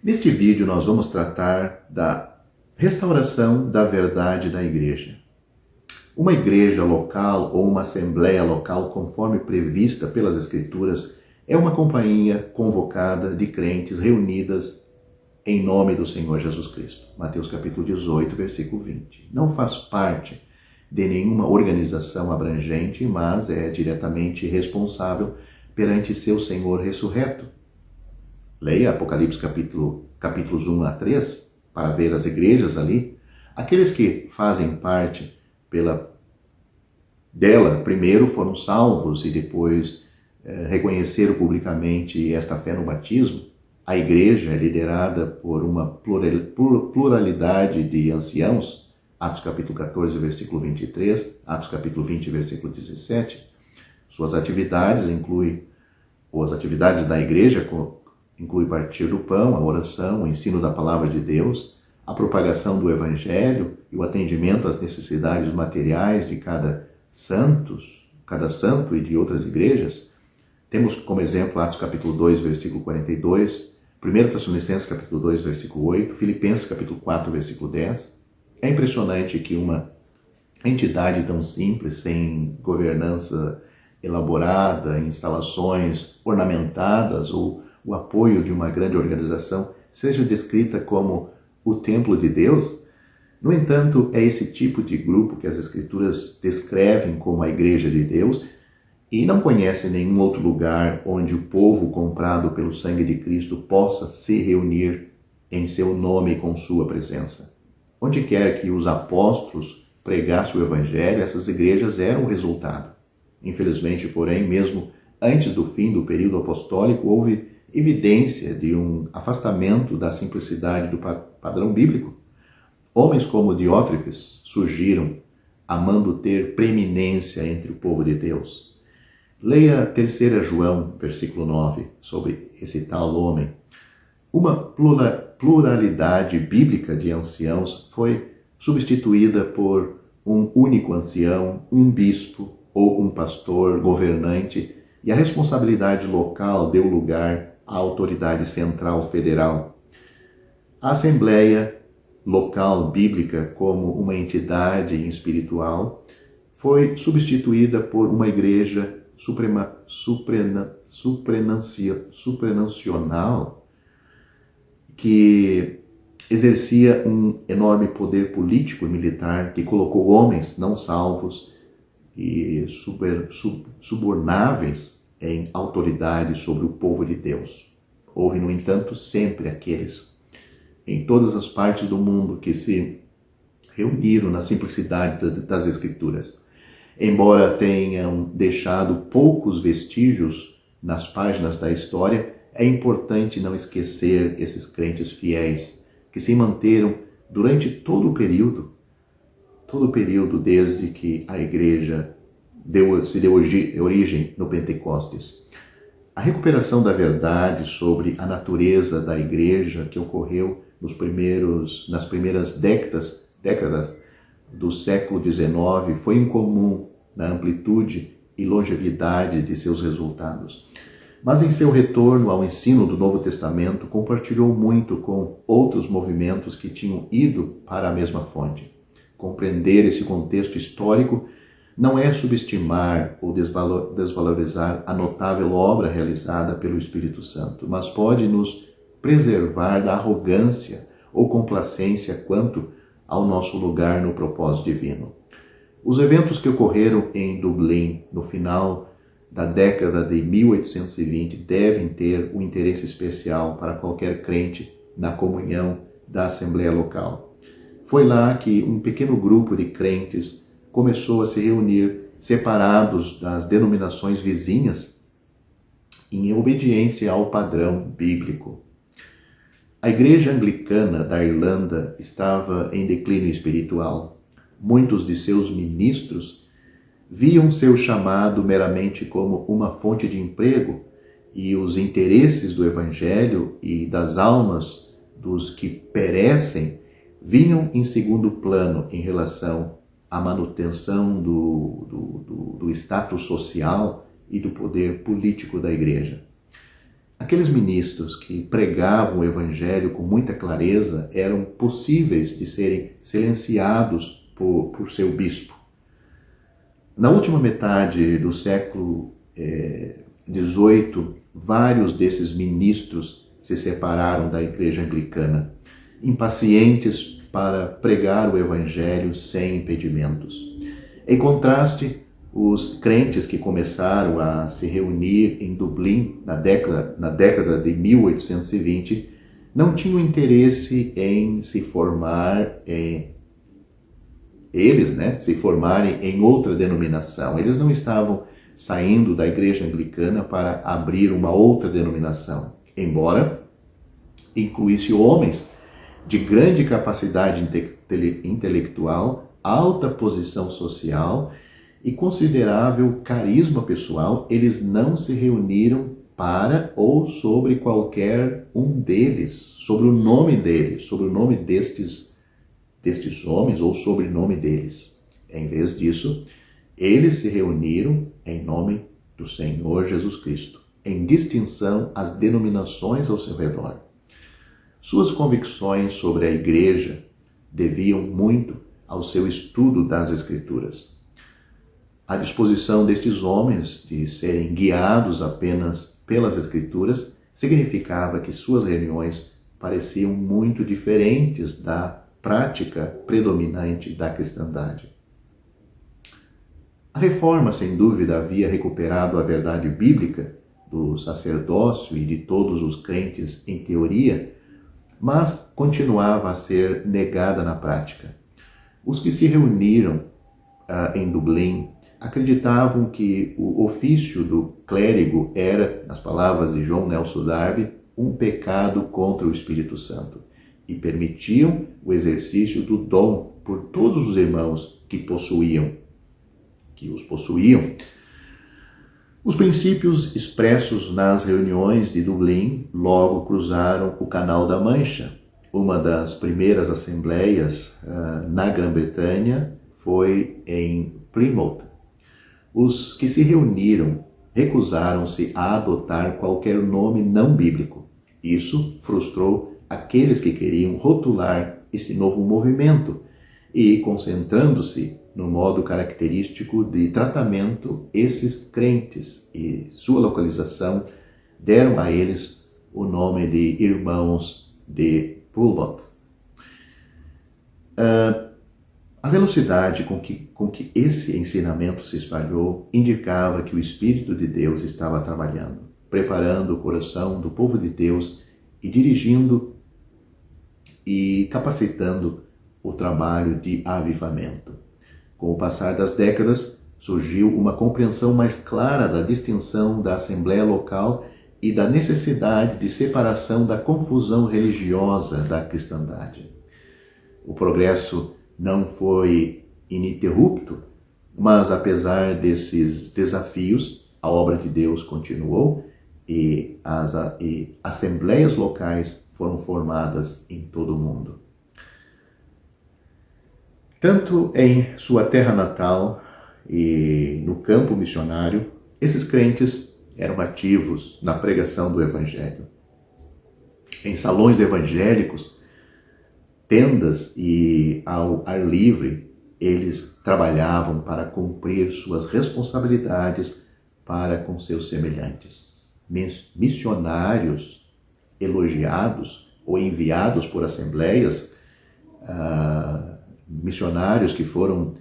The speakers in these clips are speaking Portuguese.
Neste vídeo nós vamos tratar da restauração da verdade da igreja. Uma igreja local ou uma assembleia local, conforme prevista pelas Escrituras, é uma companhia convocada de crentes reunidas em nome do Senhor Jesus Cristo. Mateus capítulo 18, versículo 20. Não faz parte de nenhuma organização abrangente, mas é diretamente responsável perante seu Senhor ressurreto. Leia Apocalipse capítulos 1 a 3, para ver as igrejas ali. Aqueles que fazem parte dela, primeiro foram salvos e depois reconheceram publicamente esta fé no batismo. A igreja é liderada por uma pluralidade de anciãos, Atos capítulo 14, versículo 23, Atos capítulo 20, versículo 17. Suas atividades as atividades da igreja inclui partir do pão, a oração, o ensino da palavra de Deus, a propagação do evangelho e o atendimento às necessidades materiais de cada santo e de outras igrejas. Temos como exemplo Atos capítulo 2, versículo 42, 1 Tessalonicenses capítulo 2, versículo 8, Filipenses capítulo 4, versículo 10. É impressionante que uma entidade tão simples, sem governança elaborada, instalações ornamentadas ou o apoio de uma grande organização, seja descrita como o templo de Deus. No entanto, é esse tipo de grupo que as Escrituras descrevem como a igreja de Deus e não conhece nenhum outro lugar onde o povo comprado pelo sangue de Cristo possa se reunir em seu nome e com sua presença. Onde quer que os apóstolos pregassem o evangelho, essas igrejas eram o resultado. Infelizmente, porém, mesmo antes do fim do período apostólico, houve evidência de um afastamento da simplicidade do padrão bíblico. Homens como Diótrefes surgiram, amando ter preeminência entre o povo de Deus. Leia 3 João, versículo 9, sobre esse tal homem. Uma pluralidade bíblica de anciãos foi substituída por um único ancião, um bispo ou um pastor governante, e a responsabilidade local deu lugar à autoridade central federal. A Assembleia Local Bíblica, como uma entidade espiritual, foi substituída por uma igreja supranacional que exercia um enorme poder político e militar, que colocou homens não salvos e subornáveis em autoridade sobre o povo de Deus. Houve, no entanto, sempre aqueles em todas as partes do mundo que se reuniram na simplicidade das Escrituras. Embora tenham deixado poucos vestígios nas páginas da história, é importante não esquecer esses crentes fiéis que se manteram durante todo o período desde que a igreja se deu origem no Pentecostes. A recuperação da verdade sobre a natureza da igreja que ocorreu nas primeiras décadas do século XIX foi incomum na amplitude e longevidade de seus resultados. Mas em seu retorno ao ensino do Novo Testamento, compartilhou muito com outros movimentos que tinham ido para a mesma fonte. Compreender esse contexto histórico não é subestimar ou desvalorizar a notável obra realizada pelo Espírito Santo, mas pode nos preservar da arrogância ou complacência quanto ao nosso lugar no propósito divino. Os eventos que ocorreram em Dublin no final da década de 1820 devem ter um interesse especial para qualquer crente na comunhão da Assembleia Local. Foi lá que um pequeno grupo de crentes começou a se reunir, separados das denominações vizinhas, em obediência ao padrão bíblico. A Igreja Anglicana da Irlanda estava em declínio espiritual. Muitos de seus ministros viam seu chamado meramente como uma fonte de emprego e os interesses do Evangelho e das almas dos que perecem vinham em segundo plano em relação à manutenção do status social e do poder político da igreja. Aqueles ministros que pregavam o Evangelho com muita clareza eram possíveis de serem silenciados por seu bispo. Na última metade do século XVIII, vários desses ministros se separaram da igreja anglicana, impacientes para pregar o Evangelho sem impedimentos. Em contraste, os crentes que começaram a se reunir em Dublin na década de 1820 não tinham interesse em se formar se formarem em outra denominação. Eles não estavam saindo da igreja anglicana para abrir uma outra denominação, embora incluísse homens de grande capacidade intelectual, alta posição social e considerável carisma pessoal. Eles não se reuniram para ou sobre qualquer um deles, sobre o nome deles, sobre o nome destes homens ou sobre o nome deles. Em vez disso, eles se reuniram em nome do Senhor Jesus Cristo, em distinção às denominações ao seu redor. Suas convicções sobre a igreja deviam muito ao seu estudo das Escrituras. A disposição destes homens de serem guiados apenas pelas Escrituras significava que suas reuniões pareciam muito diferentes da prática predominante da cristandade. A Reforma, sem dúvida, havia recuperado a verdade bíblica do sacerdócio e de todos os crentes em teoria, mas continuava a ser negada na prática. Os que se reuniram em Dublin acreditavam que o ofício do clérigo era, nas palavras de John Nelson Darby, um pecado contra o Espírito Santo, e permitiam o exercício do dom por todos os irmãos que os possuíam. Os princípios expressos nas reuniões de Dublin logo cruzaram o Canal da Mancha. Uma das primeiras assembleias na Grã-Bretanha foi em Plymouth. Os que se reuniram recusaram-se a adotar qualquer nome não bíblico. Isso frustrou aqueles que queriam rotular esse novo movimento e, concentrando-se no modo característico de tratamento, esses crentes e sua localização deram a eles o nome de Irmãos de Plymouth. A velocidade com que esse ensinamento se espalhou indicava que o Espírito de Deus estava trabalhando, preparando o coração do povo de Deus e dirigindo e capacitando o trabalho de avivamento. Com o passar das décadas, surgiu uma compreensão mais clara da distinção da Assembleia local e da necessidade de separação da confusão religiosa da cristandade. O progresso não foi ininterrupto, mas apesar desses desafios, a obra de Deus continuou e as assembleias locais foram formadas em todo o mundo. Tanto em sua terra natal e no campo missionário, esses crentes eram ativos na pregação do Evangelho. Em salões evangélicos, tendas e ao ar livre, eles trabalhavam para cumprir suas responsabilidades para com seus semelhantes. Missionários elogiados ou enviados por assembleias, missionários que foram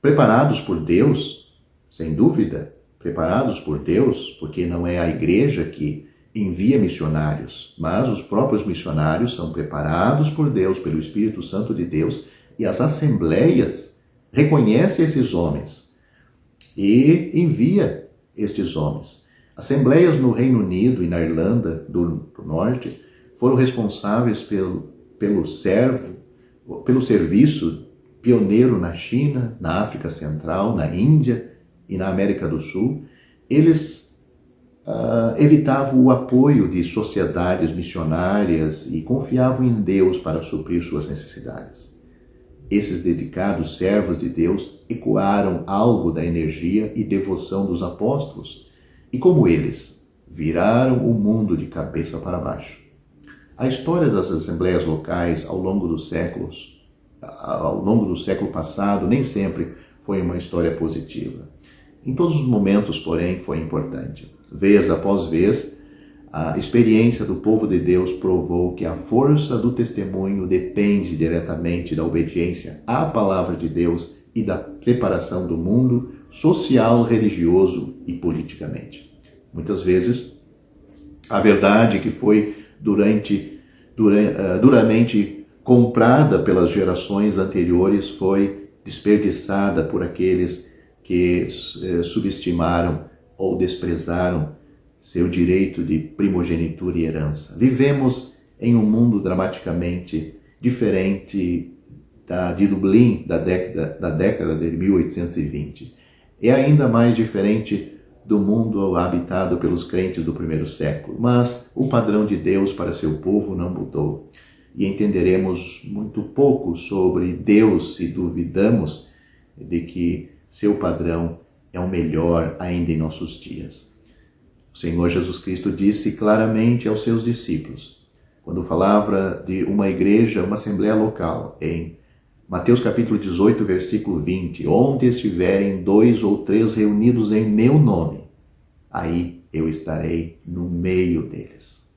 preparados por Deus, sem dúvida, preparados por Deus, porque não é a igreja que envia missionários, mas os próprios missionários são preparados por Deus, pelo Espírito Santo de Deus, e as assembleias reconhecem esses homens e envia estes homens. Assembleias no Reino Unido e na Irlanda do Norte foram responsáveis pelo serviço pioneiro na China, na África Central, na Índia e na América do Sul. Eles evitavam o apoio de sociedades missionárias e confiavam em Deus para suprir suas necessidades. Esses dedicados servos de Deus ecoaram algo da energia e devoção dos apóstolos, e como eles, viraram o mundo de cabeça para baixo. A história das assembleias locais ao longo do século passado, nem sempre foi uma história positiva. Em todos os momentos, porém, foi importante. Vez após vez, a experiência do povo de Deus provou que a força do testemunho depende diretamente da obediência à palavra de Deus e da separação do mundo social, religioso e politicamente. Muitas vezes, a verdade que foi duramente comprada pelas gerações anteriores foi desperdiçada por aqueles que subestimaram ou desprezaram seu direito de primogenitura e herança. Vivemos em um mundo dramaticamente diferente de Dublin da década de 1820. E ainda mais diferente do mundo habitado pelos crentes do primeiro século. Mas o padrão de Deus para seu povo não mudou. E entenderemos muito pouco sobre Deus se duvidamos de que seu padrão é o melhor ainda em nossos dias. O Senhor Jesus Cristo disse claramente aos seus discípulos, quando falava de uma igreja, uma assembleia local, em Mateus capítulo 18, versículo 20, onde estiverem 2 ou 3 reunidos em meu nome, aí eu estarei no meio deles.